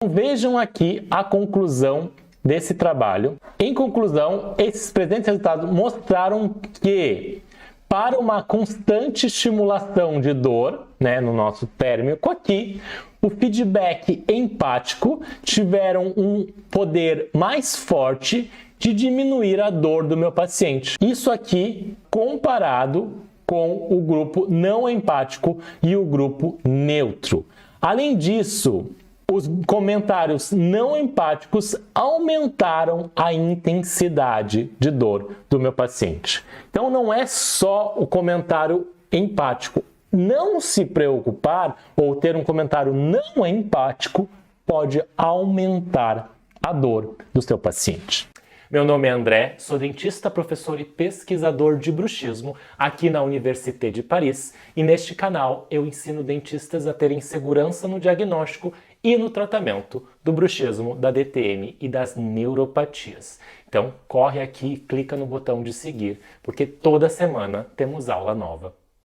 Vejam aqui a conclusão desse trabalho. Em conclusão, esses presentes resultados mostraram que para uma constante estimulação de dor, no nosso térmico aqui, o feedback empático tiveram um poder mais forte de diminuir a dor do meu paciente. Isso aqui comparado com o grupo não empático e o grupo neutro. Além disso, os comentários não empáticos aumentaram a intensidade de dor do meu paciente. Então não é só o comentário empático. Não se preocupar ou ter um comentário não empático pode aumentar a dor do seu paciente. Meu nome é André, sou dentista, professor e pesquisador de bruxismo aqui na Université de Paris, e neste canal eu ensino dentistas a terem segurança no diagnóstico e no tratamento do bruxismo, da DTM e das neuropatias. Então corre aqui e clica no botão de seguir, porque toda semana temos aula nova.